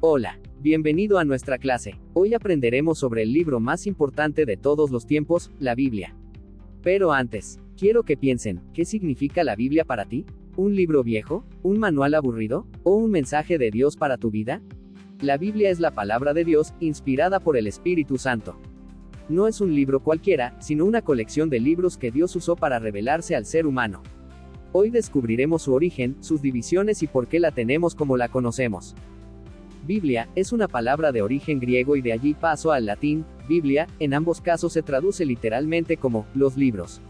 Hola, bienvenido a nuestra clase. Hoy aprenderemos sobre el libro más importante de todos los tiempos, la Biblia. Pero antes, quiero que piensen, ¿qué significa la Biblia para ti? ¿Un libro viejo? ¿Un manual aburrido? ¿O un mensaje de Dios para tu vida? La Biblia es la palabra de Dios, inspirada por el Espíritu Santo. No es un libro cualquiera, sino una colección de libros que Dios usó para revelarse al ser humano. Hoy descubriremos su origen, sus divisiones y por qué la tenemos como la conocemos. Biblia, es una palabra de origen griego y de allí pasó al latín, Biblia, en ambos casos se traduce literalmente como, los libros.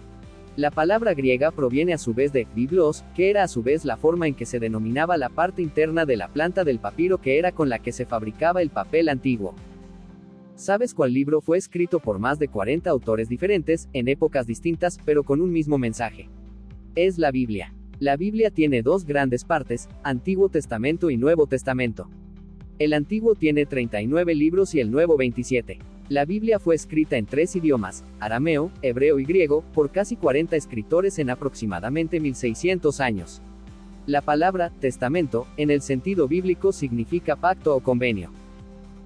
La palabra griega proviene a su vez de, biblos, que era a su vez la forma en que se denominaba la parte interna de la planta del papiro que era con la que se fabricaba el papel antiguo. ¿Sabes cuál libro fue escrito por más de 40 autores diferentes, en épocas distintas, pero con un mismo mensaje? Es la Biblia. La Biblia tiene dos grandes partes, Antiguo Testamento y Nuevo Testamento. El Antiguo tiene 39 libros y el Nuevo 27. La Biblia fue escrita en tres idiomas, arameo, hebreo y griego, por casi 40 escritores en aproximadamente 1600 años. La palabra, testamento, en el sentido bíblico significa pacto o convenio.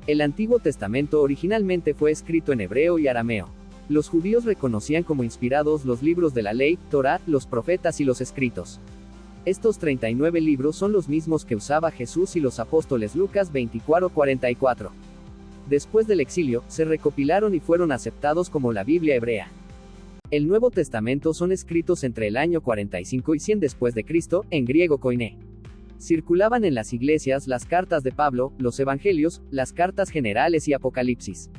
El Antiguo Testamento originalmente fue escrito en hebreo y arameo. Los judíos reconocían como inspirados los libros de la ley, Torá, los profetas y los escritos. Estos 39 libros son los mismos que usaba Jesús y los apóstoles Lucas 24:44. Después del exilio, se recopilaron y fueron aceptados como la Biblia hebrea. El Nuevo Testamento son escritos entre el año 45 y 100 después de Cristo, en griego koiné. Circulaban en las iglesias las cartas de Pablo, los evangelios, las cartas generales y Apocalipsis.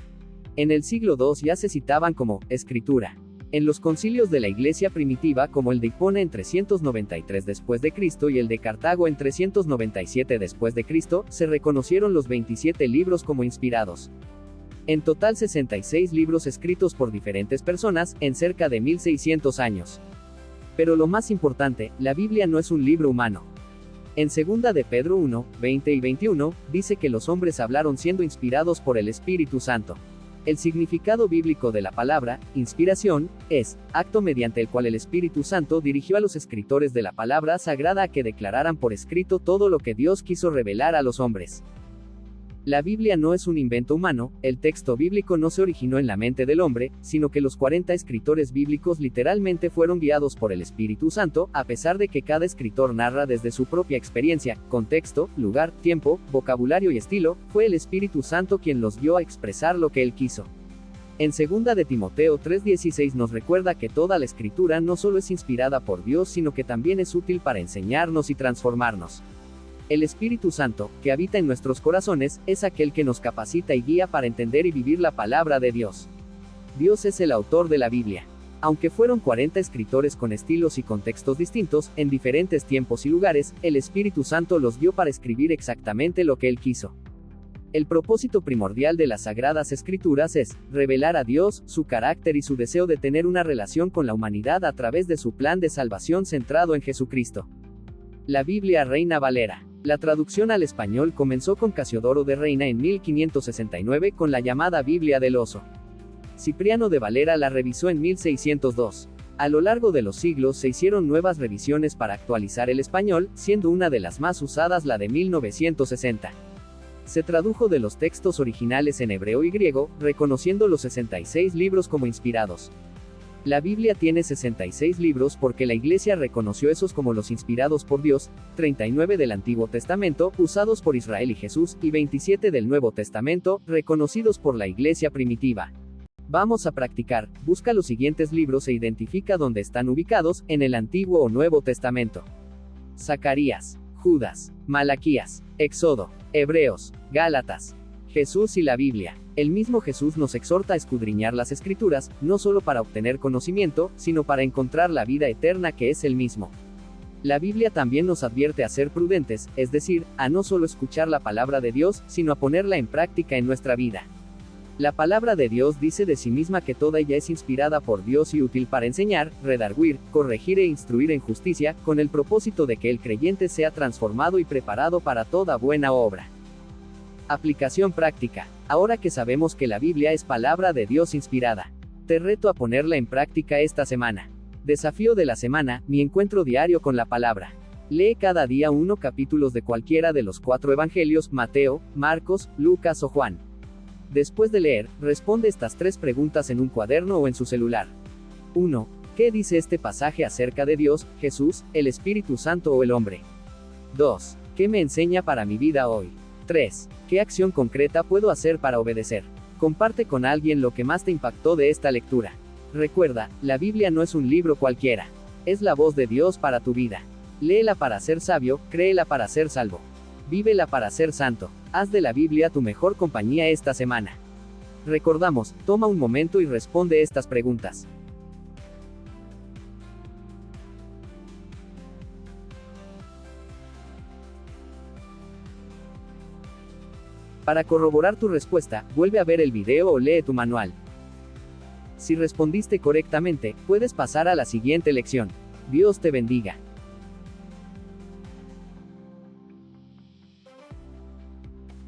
En el siglo II ya se citaban como escritura. En los concilios de la iglesia primitiva como el de Hipona en 393 después de Cristo y el de Cartago en 397 después de Cristo, se reconocieron los 27 libros como inspirados. En total 66 libros escritos por diferentes personas, en cerca de 1600 años. Pero lo más importante, la Biblia no es un libro humano. En 2 de Pedro 1, 20 y 21, dice que los hombres hablaron siendo inspirados por el Espíritu Santo. El significado bíblico de la palabra, inspiración, es, acto mediante el cual el Espíritu Santo dirigió a los escritores de la palabra sagrada a que declararan por escrito todo lo que Dios quiso revelar a los hombres. La Biblia no es un invento humano, el texto bíblico no se originó en la mente del hombre, sino que los 40 escritores bíblicos literalmente fueron guiados por el Espíritu Santo, a pesar de que cada escritor narra desde su propia experiencia, contexto, lugar, tiempo, vocabulario y estilo, fue el Espíritu Santo quien los guió a expresar lo que él quiso. En 2 de Timoteo 3:16 nos recuerda que toda la escritura no solo es inspirada por Dios sino que también es útil para enseñarnos y transformarnos. El Espíritu Santo, que habita en nuestros corazones, es aquel que nos capacita y guía para entender y vivir la palabra de Dios. Dios es el autor de la Biblia. Aunque fueron 40 escritores con estilos y contextos distintos, en diferentes tiempos y lugares, el Espíritu Santo los guió para escribir exactamente lo que Él quiso. El propósito primordial de las Sagradas Escrituras es revelar a Dios, su carácter y su deseo de tener una relación con la humanidad a través de su plan de salvación centrado en Jesucristo. La Biblia Reina Valera. La traducción al español comenzó con Casiodoro de Reina en 1569 con la llamada Biblia del Oso. Cipriano de Valera la revisó en 1602. A lo largo de los siglos se hicieron nuevas revisiones para actualizar el español, siendo una de las más usadas la de 1960. Se tradujo de los textos originales en hebreo y griego, reconociendo los 66 libros como inspirados. La Biblia tiene 66 libros porque la Iglesia reconoció esos como los inspirados por Dios, 39 del Antiguo Testamento, usados por Israel y Jesús, y 27 del Nuevo Testamento, reconocidos por la Iglesia primitiva. Vamos a practicar, busca los siguientes libros e identifica dónde están ubicados, en el Antiguo o Nuevo Testamento. Zacarías, Judas, Malaquías, Éxodo, Hebreos, Gálatas. Jesús y la Biblia. El mismo Jesús nos exhorta a escudriñar las Escrituras, no solo para obtener conocimiento, sino para encontrar la vida eterna que es Él mismo. La Biblia también nos advierte a ser prudentes, es decir, a no solo escuchar la palabra de Dios, sino a ponerla en práctica en nuestra vida. La palabra de Dios dice de sí misma que toda ella es inspirada por Dios y útil para enseñar, redarguir, corregir e instruir en justicia, con el propósito de que el creyente sea transformado y preparado para toda buena obra. Aplicación práctica. Ahora que sabemos que la Biblia es palabra de Dios inspirada, te reto a ponerla en práctica esta semana. Desafío de la semana, mi encuentro diario con la palabra. Lee cada día 1 capítulos de cualquiera de los 4 evangelios, Mateo, Marcos, Lucas o Juan. Después de leer, responde estas 3 preguntas en un cuaderno o en su celular. 1. ¿Qué dice este pasaje acerca de Dios, Jesús, el Espíritu Santo o el hombre? 2. ¿Qué me enseña para mi vida hoy? 3. ¿Qué acción concreta puedo hacer para obedecer? Comparte con alguien lo que más te impactó de esta lectura. Recuerda, la Biblia no es un libro cualquiera. Es la voz de Dios para tu vida. Léela para ser sabio, créela para ser salvo. Vívela para ser santo. Haz de la Biblia tu mejor compañía esta semana. Recordamos, toma un momento y responde estas preguntas. Para corroborar tu respuesta, vuelve a ver el video o lee tu manual. Si respondiste correctamente, puedes pasar a la siguiente lección. Dios te bendiga.